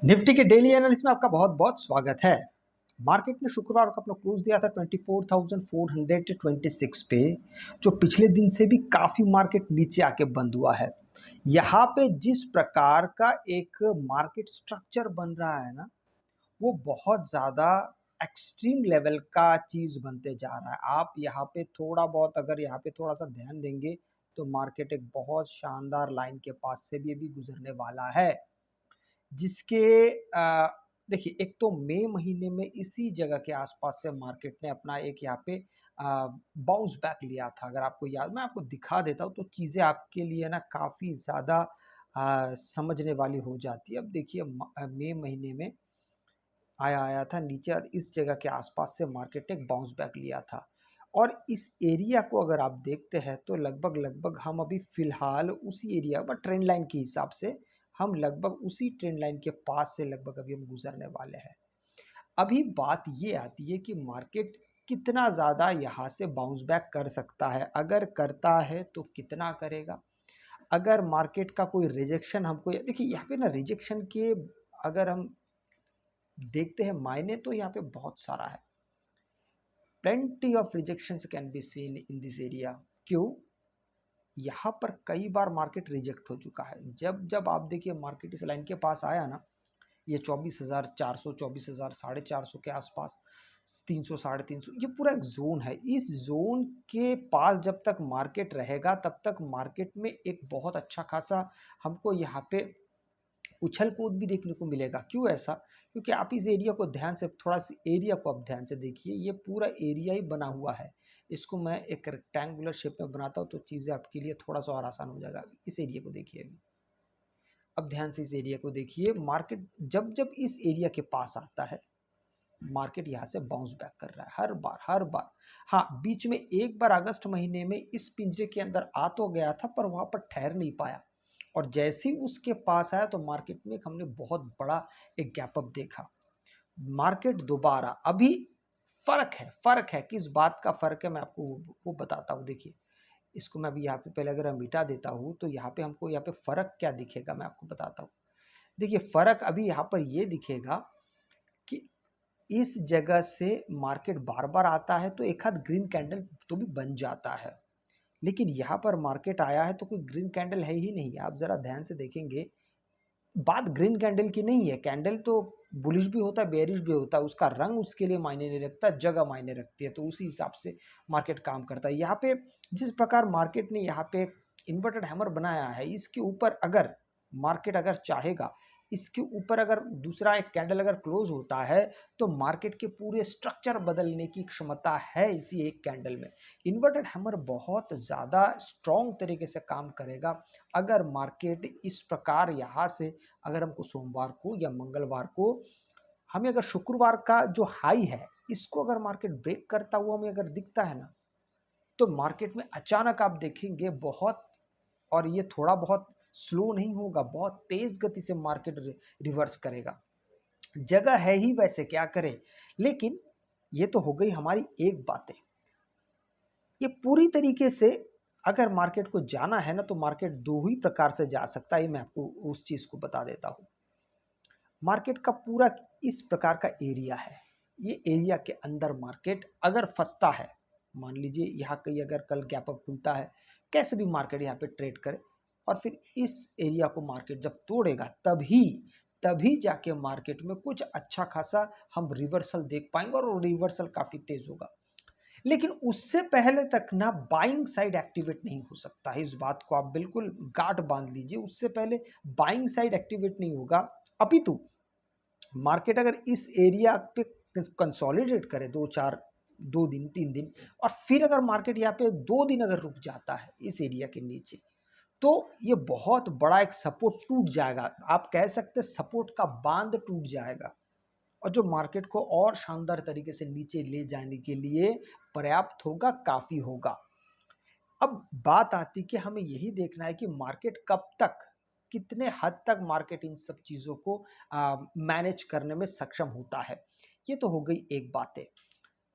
Nifty के daily analysis में आपका बहुत बहुत स्वागत है। मार्केट ने शुक्रवार को अपना क्लोज दिया था 24,426 पे, जो पिछले दिन से भी काफ़ी मार्केट नीचे आके बंद हुआ है। यहाँ पे जिस प्रकार का एक मार्केट स्ट्रक्चर बन रहा है ना, वो बहुत ज़्यादा एक्सट्रीम लेवल का चीज़ बनते जा रहा है। आप यहाँ पे थोड़ा बहुत अगर यहाँ पे थोड़ा सा ध्यान देंगे तो मार्केट एक बहुत शानदार लाइन के पास से भी अभी गुजरने वाला है, जिसके देखिए एक तो मई महीने में इसी जगह के आसपास से मार्केट ने अपना एक यहाँ पे बाउंस बैक लिया था। अगर आपको याद, मैं आपको दिखा देता हूँ तो चीज़ें आपके लिए ना काफ़ी ज़्यादा समझने वाली हो जाती है। अब देखिए मई महीने में आया था नीचे और इस जगह के आसपास से मार्केट ने एक बाउंस बैक लिया था। और इस एरिया को अगर आप देखते हैं तो लगभग लगभग हम अभी फ़िलहाल उसी एरिया पर ट्रेंड लाइन के हिसाब से हम लगभग उसी ट्रेंड लाइन के पास से लगभग अभी हम गुजरने वाले हैं। अभी बात ये आती है कि मार्केट कितना ज़्यादा यहाँ से बाउंस बैक कर सकता है, अगर करता है तो कितना करेगा। अगर मार्केट का कोई रिजेक्शन हमको, देखिए यहाँ पे ना रिजेक्शन के अगर हम देखते हैं मायने तो यहाँ पे बहुत सारा है। Plenty of rejections can be seen in this area. क्यों? यहाँ पर कई बार मार्केट रिजेक्ट हो चुका है। जब जब आप देखिए मार्केट इस लाइन के पास आया ना, ये 24,400 24,000 450 के आसपास, 300 350, ये पूरा एक जोन है। इस जोन के पास जब तक मार्केट रहेगा तब तक मार्केट में एक बहुत अच्छा खासा हमको यहाँ पे उछल कूद भी देखने को मिलेगा। क्यों ऐसा? क्योंकि आप इस एरिया को ध्यान से, थोड़ा सा एरिया को आप ध्यान से देखिए, ये पूरा एरिया ही बना हुआ है। इसको मैं एक रेक्टेंगुलर शेप में बनाता हूँ तो चीज़ें आपके लिए थोड़ा सा और आसान हो जाएगा। इस एरिया को देखिए अभी, अब ध्यान से इस एरिया को देखिए। मार्केट जब जब इस एरिया के पास आता है, मार्केट यहाँ से बाउंस बैक कर रहा है हर बार। हाँ, बीच में एक बार अगस्त महीने में इस पिंजरे के अंदर आ तो गया था पर वहाँ पर ठहर नहीं पाया, और जैसे ही उसके पास आया तो मार्केट में हमने बहुत बड़ा एक गैप अप देखा। मार्केट दोबारा अभी फर्क है, किस बात का फर्क है मैं आपको वो बताता हूँ। देखिए इसको मैं अभी यहाँ पे पहले अगर मैं मिटा देता हूँ तो यहाँ पे हमको यहाँ पे फर्क क्या दिखेगा मैं आपको बताता हूँ। देखिए फर्क अभी यहाँ पर ये दिखेगा कि इस जगह से मार्केट बार बार आता है तो एक आध ग्रीन कैंडल तो भी बन जाता है, लेकिन यहाँ पर मार्केट आया है तो कोई ग्रीन कैंडल है ही नहीं। आप ज़रा ध्यान से देखेंगे, बात ग्रीन कैंडल की नहीं है। कैंडल तो बुलिश भी होता है, बेयरिश भी होता है, उसका रंग उसके लिए मायने नहीं रखता, जगह मायने रखती है, तो उसी हिसाब से मार्केट काम करता है। यहाँ पे जिस प्रकार मार्केट ने यहाँ पे इन्वर्टेड हैमर बनाया है, इसके ऊपर अगर मार्केट अगर चाहेगा, इसके ऊपर अगर दूसरा एक कैंडल अगर क्लोज होता है तो मार्केट के पूरे स्ट्रक्चर बदलने की क्षमता है इसी एक कैंडल में। इन्वर्टेड हैमर बहुत ज़्यादा स्ट्रॉन्ग तरीके से काम करेगा अगर मार्केट इस प्रकार यहाँ से, अगर हमको सोमवार को या मंगलवार को, हमें अगर शुक्रवार का जो हाई है इसको अगर मार्केट ब्रेक करता हुआ हमें अगर दिखता है ना, तो मार्केट में अचानक आप देखेंगे बहुत, और ये थोड़ा बहुत स्लो नहीं होगा, बहुत तेज गति से मार्केट रिवर्स करेगा। जगह है ही वैसे, क्या करे। लेकिन ये तो हो गई हमारी एक बातें। ये पूरी तरीके से अगर मार्केट को जाना है ना तो मार्केट दो ही प्रकार से जा सकता है, मैं आपको उस चीज को बता देता हूँ। मार्केट का पूरा इस प्रकार का एरिया है, ये एरिया के अंदर मार्केट अगर फंसता है, मान लीजिए यहाँ कहीं अगर कल गैप अप खुलता है, कैसे भी मार्केट यहाँ पे ट्रेड करे और फिर इस एरिया को मार्केट जब तोड़ेगा तभी तभी जाके मार्केट में कुछ अच्छा खासा हम रिवर्सल देख पाएंगे, और वो रिवर्सल काफी तेज होगा। लेकिन उससे पहले तक ना बाइंग साइड एक्टिवेट नहीं हो सकता है, इस बात को आप बिल्कुल गांठ बांध लीजिए। उससे पहले बाइंग साइड एक्टिवेट नहीं होगा। अपितु मार्केट अगर इस एरिया पे कंसोलिडेट करे दो दिन 3 दिन, और फिर अगर मार्केट यहाँ पे 2 दिन अगर रुक जाता है इस एरिया के नीचे, तो ये बहुत बड़ा एक सपोर्ट टूट जाएगा। आप कह सकते हैं सपोर्ट का बांध टूट जाएगा, और जो मार्केट को और शानदार तरीके से नीचे ले जाने के लिए पर्याप्त होगा, काफी होगा। अब बात आती कि हमें यही देखना है कि मार्केट कब तक, कितने हद तक मार्केट इन सब चीज़ों को मैनेज करने में सक्षम होता है। ये तो हो गई एक बातें।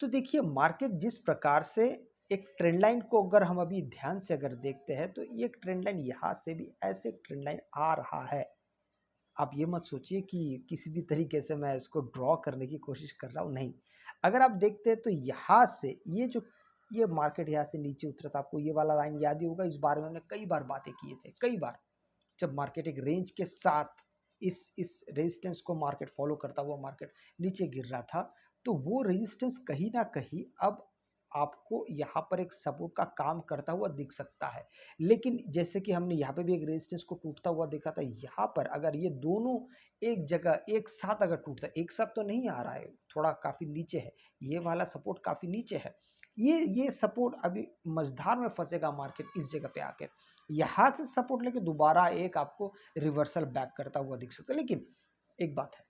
तो देखिए मार्केट जिस प्रकार से एक ट्रेंड लाइन को अगर हम अभी ध्यान से अगर देखते हैं तो ये एक ट्रेंड लाइन यहाँ से भी ऐसे एक ट्रेंड लाइन आ रहा है, आप ये मत सोचिए कि किसी भी तरीके से मैं इसको ड्रॉ करने की कोशिश कर रहा हूँ, नहीं। अगर आप देखते हैं तो यहाँ से ये मार्केट यहाँ से नीचे उतरा था, आपको ये वाला लाइन याद ही होगा, इस बारे में हमने कई बार बातें किए थे, कई बार। जब मार्केट एक रेंज के साथ इस रेजिस्टेंस को मार्केट फॉलो करता हुआ मार्केट नीचे गिर रहा था, तो वो रेजिस्टेंस कहीं ना कहीं अब आपको यहाँ पर एक सपोर्ट का काम करता हुआ दिख सकता है। लेकिन जैसे कि हमने यहाँ पे भी एक रेजिस्टेंस को टूटता हुआ देखा था, यहाँ पर अगर ये दोनों एक जगह एक साथ अगर टूटता है, एक साथ तो नहीं आ रहा है, थोड़ा काफ़ी नीचे है, ये वाला सपोर्ट काफ़ी नीचे है, ये सपोर्ट अभी मझधार में फंसेगा मार्केट इस जगह पे आके। यहाँ से सपोर्ट लेके दोबारा एक आपको रिवर्सल बैक करता हुआ दिख सकता है। लेकिन एक बात है,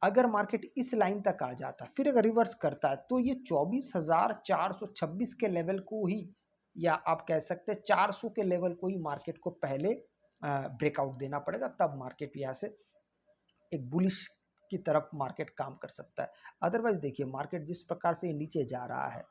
अगर मार्केट इस लाइन तक आ जाता है फिर अगर रिवर्स करता है, तो ये 24,426 के लेवल को ही, या आप कह सकते हैं 400 के लेवल को ही मार्केट को पहले ब्रेकआउट देना पड़ेगा, तब मार्केट यहाँ से एक बुलिश की तरफ मार्केट काम कर सकता है। अदरवाइज देखिए, मार्केट जिस प्रकार से नीचे जा रहा है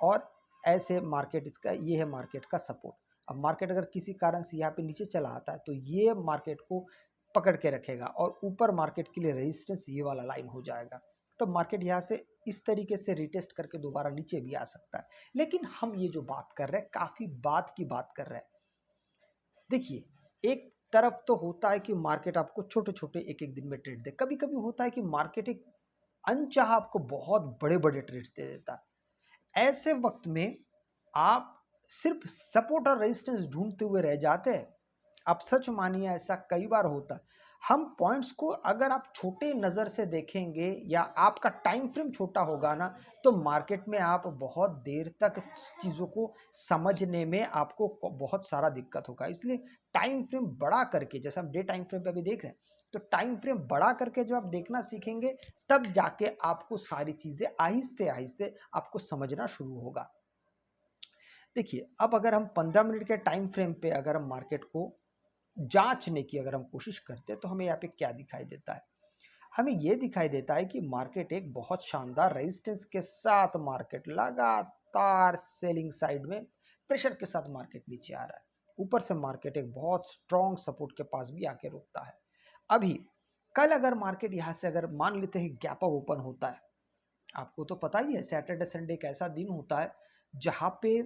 और ऐसे मार्केट इसका, ये है मार्केट का सपोर्ट। अब मार्केट अगर किसी कारण से यहाँ पे नीचे चला आता है तो ये मार्केट को पकड़ के रखेगा और ऊपर मार्केट के लिए रेजिस्टेंस ये वाला लाइन हो जाएगा। तो मार्केट यहाँ से इस तरीके से रिटेस्ट करके दोबारा नीचे भी आ सकता है। लेकिन हम ये जो बात कर रहे हैं, काफ़ी बात की बात कर रहे हैं। देखिए, एक तरफ तो होता है कि मार्केट आपको छोटे छोटे एक एक दिन में ट्रेड दे, कभी कभी होता है कि मार्केट एक अनचाहा आपको बहुत बड़े बड़े ट्रेड्स दे देता है। ऐसे वक्त में आप सिर्फ सपोर्ट और रेजिस्टेंस ढूंढते हुए रह जाते हैं। आप सच मानिए, ऐसा कई बार होता है। हम पॉइंट्स को अगर आप छोटे नज़र से देखेंगे या आपका टाइम फ्रेम छोटा होगा ना, तो मार्केट में आप बहुत देर तक चीज़ों को समझने में आपको बहुत सारा दिक्कत होगा। इसलिए टाइम फ्रेम बड़ा करके, जैसे हम डे टाइम फ्रेम पे अभी देख रहे हैं, तो टाइम फ्रेम बड़ा करके जब आप देखना सीखेंगे, तब जाके आपको सारी चीज़ें आहिस्ते आहिस्ते आपको समझना शुरू होगा। देखिए, अब अगर हम 15 मिनट के टाइम फ्रेम पे अगर हम मार्केट को जांचने की अगर हम कोशिश करते हैं, तो हमें यहाँ पे क्या दिखाई देता है? हमें ये दिखाई देता है कि मार्केट एक बहुत शानदार रेजिस्टेंस के साथ मार्केट लगातार सेलिंग साइड में प्रेशर के साथ मार्केट नीचे आ रहा है। ऊपर से मार्केट एक बहुत स्ट्रॉन्ग सपोर्ट के पास भी आके रुकता है। अभी कल अगर मार्केट यहाँ से अगर मान लेते हैं गैप अप ओपन होता है, आपको तो पता ही है सैटरडे संडे एक ऐसा दिन होता है जहाँ पे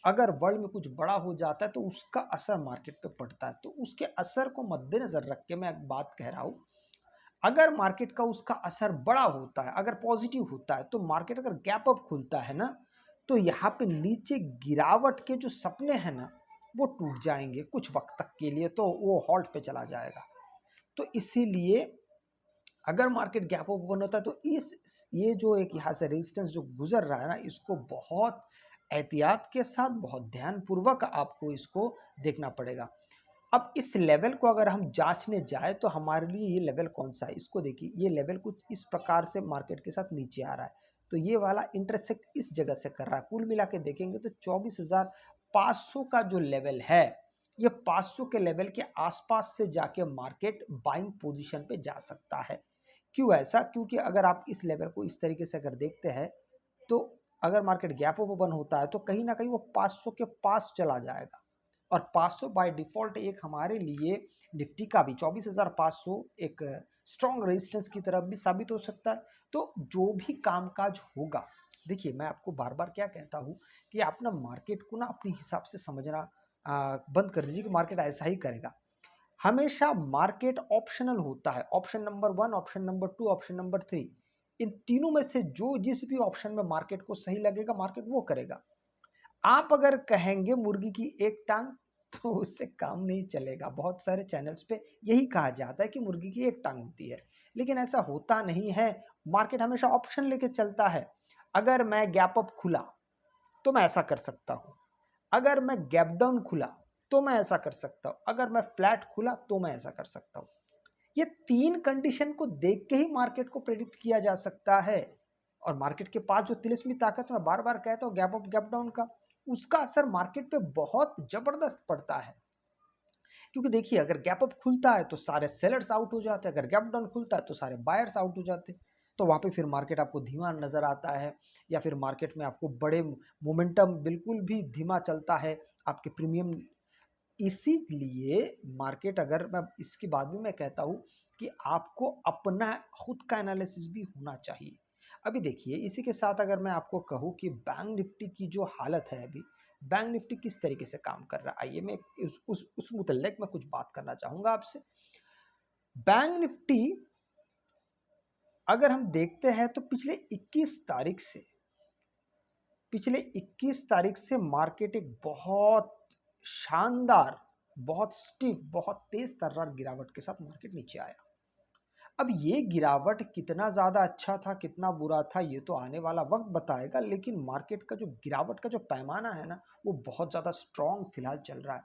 अगर वर्ल्ड में कुछ बड़ा हो जाता है तो उसका असर मार्केट पे पड़ता है। तो उसके असर को मद्देनजर रख के मैं एक बात कह रहा हूँ, अगर मार्केट का उसका असर बड़ा होता है, अगर पॉजिटिव होता है, तो मार्केट अगर गैप अप खुलता है ना, तो यहाँ पे नीचे गिरावट के जो सपने हैं ना, वो टूट जाएंगे कुछ वक्त तक के लिए, तो वो हॉल्ट पे चला जाएगा। तो इसीलिए अगर मार्केट गैप अप ओपन होता है तो ये जो एक यहाँ से रेजिस्टेंस जो गुजर रहा है ना, इसको बहुत एहतियात के साथ, बहुत ध्यानपूर्वक आपको इसको देखना पड़ेगा। अब इस लेवल को अगर हम जांचने जाए तो हमारे लिए ये लेवल कौन सा है, इसको देखिए। ये लेवल कुछ इस प्रकार से मार्केट के साथ नीचे आ रहा है, तो ये वाला इंटरसेक्ट इस जगह से कर रहा है। कुल मिला के देखेंगे तो 24,500 का जो लेवल है, ये 500 के लेवल के आसपास से जाके मार्केट बाइंग पोजीशन पे जा सकता है। क्यों ऐसा? क्योंकि अगर आप इस लेवल को इस तरीके से अगर देखते हैं, तो अगर मार्केट गैप अप ओपन होता है तो कहीं ना कहीं वो 500 के पास चला जाएगा, और 500 बाय डिफॉल्ट एक हमारे लिए निफ्टी का भी 24,500 एक स्ट्रॉन्ग रेजिस्टेंस की तरफ भी साबित हो सकता है। तो जो भी कामकाज होगा, देखिए मैं आपको बार बार क्या कहता हूँ कि आप ना मार्केट को ना अपने हिसाब से समझना बंद कर दीजिए कि मार्केट ऐसा ही करेगा। हमेशा मार्केट ऑप्शनल होता है, option number 1, option number 2, option number 3, इन तीनों में से जो जिस भी ऑप्शन में मार्केट को सही लगेगा मार्केट वो करेगा। आप अगर कहेंगे मुर्गी की एक टांग, तो उससे काम नहीं चलेगा। बहुत सारे चैनल्स पे यही कहा जाता है कि मुर्गी की एक टांग होती है, लेकिन ऐसा होता नहीं है। मार्केट हमेशा ऑप्शन लेके चलता है। अगर मैं गैप अप खुला तो मैं ऐसा कर सकता हूँ, अगर मैं गैप डाउन खुला तो मैं ऐसा कर सकता हूँ, अगर मैं फ्लैट खुला तो मैं ऐसा कर सकता हूँ। ये 3 कंडीशन को देख के ही मार्केट को प्रेडिक्ट किया जा सकता है। और मार्केट के पास जो तिलिस्मी ताकत, मैं बार बार कहता हूँ, गैप अप गैप डाउन का, उसका असर मार्केट पे बहुत जबरदस्त पड़ता है। क्योंकि देखिए, अगर गैप अप खुलता है तो सारे सेलर्स आउट हो जाते हैं, अगर गैप डाउन खुलता है तो सारे बायर्स आउट हो जाते हैं। तो वहाँ पे फिर मार्केट आपको धीमा नजर आता है, या फिर मार्केट में आपको बड़े मोमेंटम बिल्कुल भी धीमा चलता है, आपके प्रीमियम। इसीलिए मार्केट, अगर मैं इसके बाद भी मैं कहता हूँ कि आपको अपना खुद का एनालिसिस भी होना चाहिए। अभी देखिए इसी के साथ अगर मैं आपको कहूँ कि बैंक निफ्टी की जो हालत है अभी, बैंक निफ्टी किस तरीके से काम कर रहा है, आइए मैं उस मुतल्लिक मैं कुछ बात करना चाहूँगा आपसे। बैंक निफ्टी अगर हम देखते हैं तो पिछले 21 तारीख से मार्केट एक बहुत शानदार, बहुत स्टीप, बहुत तेज तर्रार गिरावट के साथ मार्केट नीचे आया। अब ये गिरावट कितना ज़्यादा अच्छा था, कितना बुरा था, ये तो आने वाला वक्त बताएगा, लेकिन मार्केट का जो गिरावट का जो पैमाना है ना, वो बहुत ज़्यादा स्ट्रॉन्ग फिलहाल चल रहा है।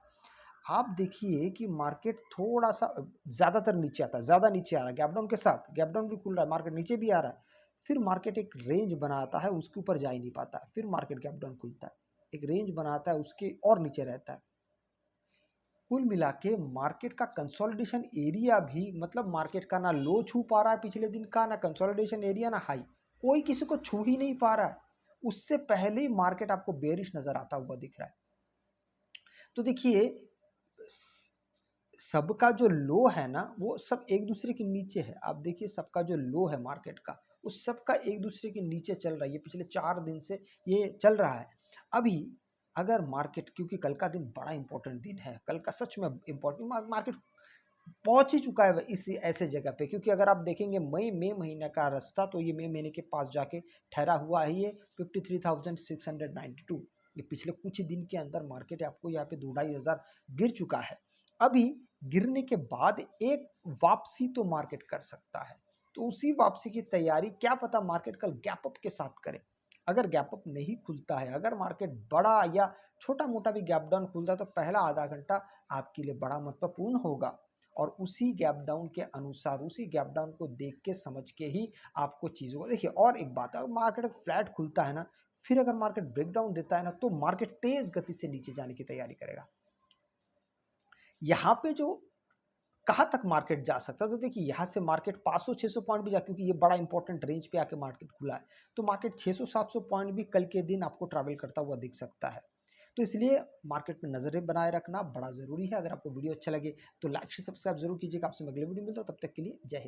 आप देखिए कि मार्केट थोड़ा-सा ज़्यादातर नीचे आता है, ज़्यादा नीचे आ रहा है, गैप डाउन के साथ, गैप डाउन भी खुल रहा है, मार्केट नीचे भी आ रहा है। फिर मार्केट एक रेंज बनाता है, उसके ऊपर जा ही नहीं पाता है, फिर मार्केट गैप डाउन खुलता है। एक रेंज बनाता है, उसके और नीचे रहता है। कुल मिला के मार्केट का कंसोलिडेशन एरिया भी, मतलब मार्केट का ना लो छू पा रहा है पिछले दिन का, ना कंसोलिडेशन एरिया, ना हाई, कोई किसी को छू ही नहीं पा रहा है। उससे पहले ही मार्केट आपको बेरिश नजर आता हुआ दिख रहा है। तो देखिए सबका जो लो है ना, वो सब एक दूसरे के नीचे है। आप देखिए सबका जो लो है मार्केट का, उस सबका एक दूसरे के नीचे चल रहा है, ये पिछले 4 दिन से ये चल रहा है। अभी अगर मार्केट, क्योंकि कल का दिन बड़ा इंपॉर्टेंट दिन है, कल का सच में इंपॉर्टेंट, मार्केट पहुंच ही चुका है इस ऐसे जगह पे, क्योंकि अगर आप देखेंगे मई महीने का रास्ता, तो ये मई महीने के पास जाके ठहरा हुआ है, ये 53,692। ये पिछले कुछ ही दिन के अंदर मार्केट आपको यहाँ पे 2-2.5 हज़ार गिर चुका है। अभी गिरने के बाद एक वापसी तो मार्केट कर सकता है, तो उसी वापसी की तैयारी, क्या पता मार्केट कल गैप अप के साथ करे। अगर गैप अप नहीं खुलता है, अगर मार्केट बड़ा या छोटा मोटा भी गैप डाउन खुलता है, तो पहला आधा घंटा आपके लिए बड़ा महत्वपूर्ण होगा, और उसी गैप डाउन के अनुसार, उसी गैप डाउन को देख के समझ के ही आपको चीज़ों को देखिए। और एक बात, अगर मार्केट फ्लैट खुलता है ना, फिर अगर मार्केट ब्रेकडाउन देता है ना, तो मार्केट तेज गति से नीचे जाने की तैयारी करेगा। यहाँ पे जो कहाँ तक मार्केट जा सकता है, तो देखिए यहाँ से मार्केट 500-600 पॉइंट भी जा, क्योंकि ये बड़ा इंपॉर्टेंट रेंज पे आके मार्केट खुला है, तो मार्केट 600-700 पॉइंट भी कल के दिन आपको ट्रैवल करता हुआ दिख सकता है। तो इसलिए मार्केट में नजरें बनाए रखना बड़ा जरूरी है। अगर आपको वीडियो अच्छा लगे तो लाइक से सब्सक्राइब जरूर कीजिएगा। आपसे मैं अगले वीडियो में मिलता हूं, तब तक के लिए जय हिंद।